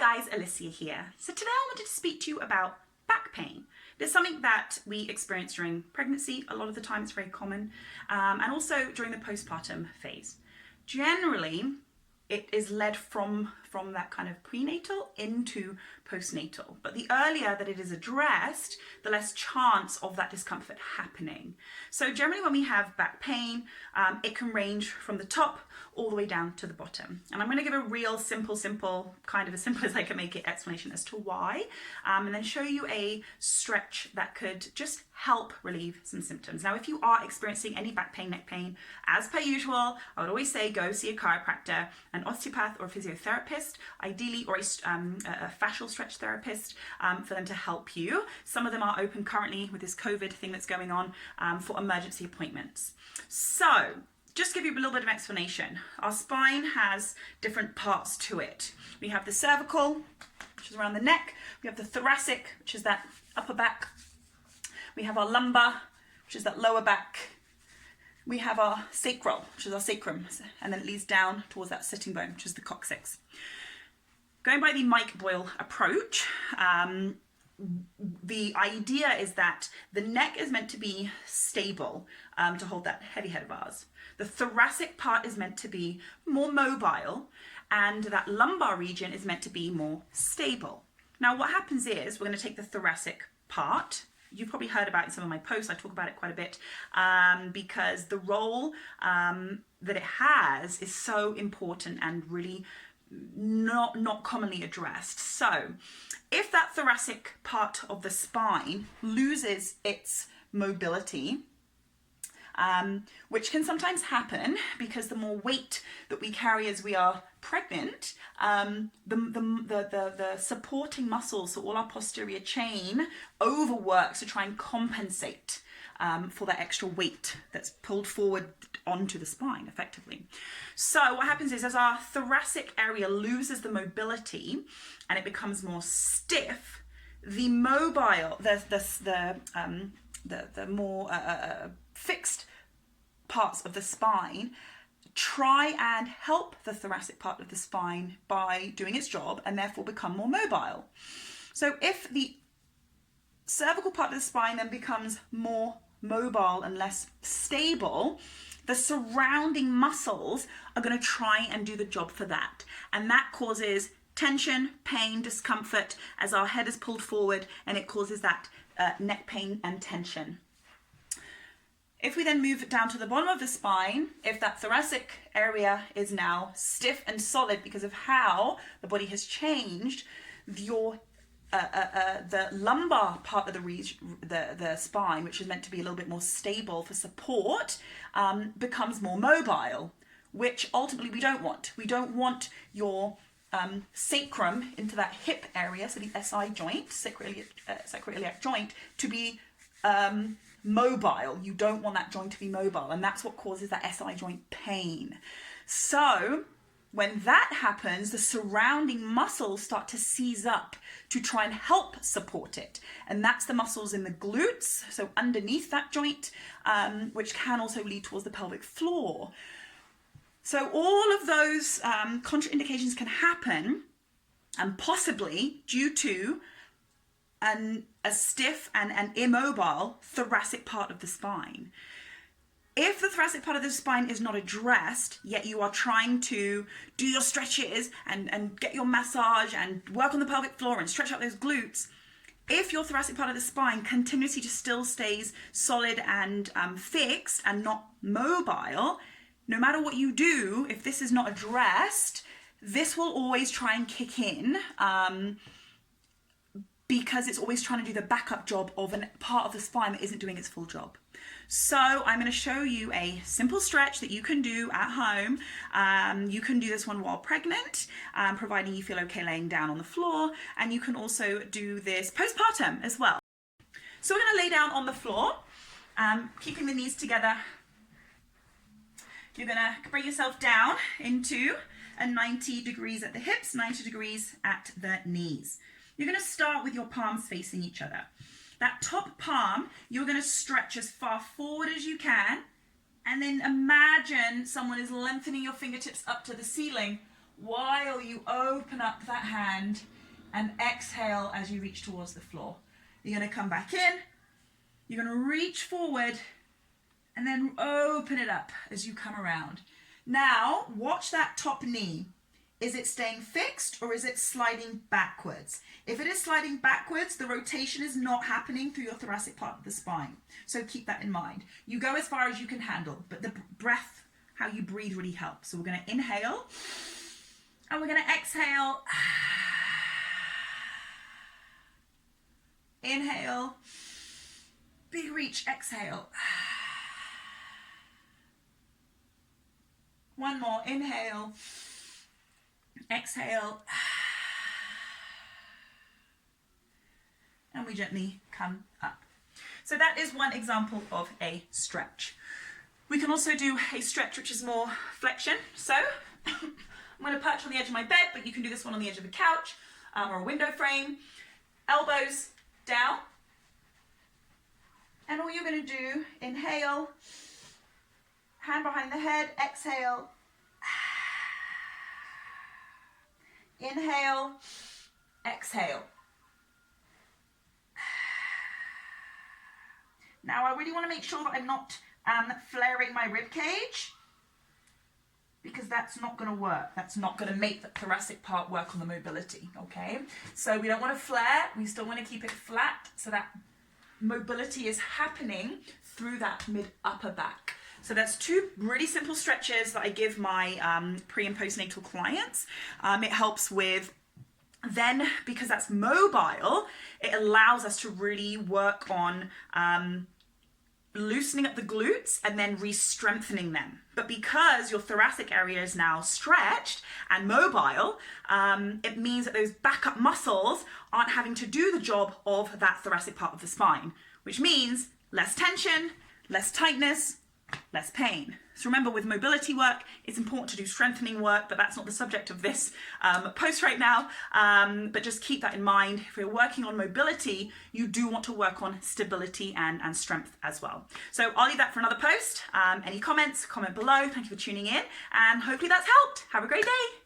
Hi guys, Alicia here. So today I wanted to speak to you about back pain. It's something that we experience during pregnancy. A lot of the time it's very common, and also during the postpartum phase. Generally, it is led from that kind of prenatal into postnatal. But the earlier that it is addressed, the less chance of that discomfort happening. So generally when we have back pain, it can range from the top all the way down to the bottom. And I'm going to give a real simple, kind of as simple as I can make it, explanation as to why, and then show you a stretch that could just help relieve some symptoms. Now, if you are experiencing any back pain, neck pain, as per usual, I would always say go see a chiropractor, an osteopath or a physiotherapist, ideally, or a fascial stretch therapist for them to help you. Some of them are open currently with this COVID thing that's going on for emergency appointments. So, just give you a little bit of explanation. Our spine has different parts to it. We have the cervical, which is around the neck. We have the thoracic, which is that upper back. We have our lumbar, which is that lower back. We have our sacral, which is our sacrum, and then it leads down towards that sitting bone, which is the coccyx. Going by the Mike Boyle approach, the idea is that the neck is meant to be stable to hold that heavy head of ours. The thoracic part is meant to be more mobile, and that lumbar region is meant to be more stable. Now what happens is we're going to take the thoracic part. You've probably heard about it in some of my posts. I talk about it quite a bit because the role that it has is so important and really not commonly addressed. So if that thoracic part of the spine loses its mobility, which can sometimes happen because the more weight that we carry as we are pregnant, the supporting muscles, so all our posterior chain, overworks to try and compensate for that extra weight that's pulled forward onto the spine effectively. So what happens is as our thoracic area loses the mobility and it becomes more stiff, the mobile, the more fixed parts of the spine try and help the thoracic part of the spine by doing its job and therefore become more mobile. So if the cervical part of the spine then becomes more mobile and less stable, the surrounding muscles are going to try and do the job for that. And that causes tension, pain, discomfort as our head is pulled forward, and it causes that neck pain and tension. If we then move down to the bottom of the spine, if that thoracic area is now stiff and solid because of how the body has changed, the lumbar part of the spine, which is meant to be a little bit more stable for support, becomes more mobile, which ultimately we don't want. We don't want your sacrum into that hip area, so the SI joint, sacroiliac joint, to be mobile. You don't want that joint to be mobile, and that's what causes that SI joint pain. So when that happens, the surrounding muscles start to seize up to try and help support it. And that's the muscles in the glutes, so underneath that joint, which can also lead towards the pelvic floor. So all of those contraindications can happen, and possibly due to a stiff and an immobile thoracic part of the spine. If the thoracic part of the spine is not addressed, yet you are trying to do your stretches and get your massage and work on the pelvic floor and stretch out those glutes, if your thoracic part of the spine continuously just still stays solid and fixed and not mobile, no matter what you do, if this is not addressed, this will always try and kick in, because it's always trying to do the backup job of a part of the spine that isn't doing its full job. So I'm going to show you a simple stretch that you can do at home. You can do this one while pregnant, providing you feel okay laying down on the floor, and you can also do this postpartum as well. So we're going to lay down on the floor, keeping the knees together. You're going to bring yourself down into a 90 degrees at the hips, 90 degrees at the knees. You're going to start with your palms facing each other. That top palm, you're going to stretch as far forward as you can, and then imagine someone is lengthening your fingertips up to the ceiling while you open up that hand and exhale as you reach towards the floor. You're going to come back in, you're going to reach forward, and then open it up as you come around. Now, watch that top knee. Is it staying fixed or is it sliding backwards? If it is sliding backwards, the rotation is not happening through your thoracic part of the spine. So keep that in mind. You go as far as you can handle, but the breath, how you breathe really helps. So we're going to inhale and we're going to exhale. Inhale, big reach, exhale. One more, inhale. Exhale, and we gently come up. So that is one example of a stretch. We can also do a stretch which is more flexion. So I'm going to perch on the edge of my bed, but you can do this one on the edge of a couch or a window frame. Elbows down, and all you're going to do, inhale, hand behind the head, exhale. Inhale, exhale. Now I really want to make sure that I'm not flaring my rib cage, because that's not going to work. That's not going to make the thoracic part work on the mobility, okay? So we don't want to flare, we still want to keep it flat so that mobility is happening through that mid-upper back. So that's two really simple stretches that I give my pre and postnatal clients. It helps with, then because that's mobile, it allows us to really work on loosening up the glutes and then re-strengthening them. But because your thoracic area is now stretched and mobile, it means that those backup muscles aren't having to do the job of that thoracic part of the spine, which means less tension, less tightness, less pain. So remember, with mobility work, it's important to do strengthening work, but that's not the subject of this post right now. But just keep that in mind. If you're working on mobility, you do want to work on stability and strength as well. So I'll leave that for another post. Any comments, comment below. Thank you for tuning in, and hopefully that's helped. Have a great day.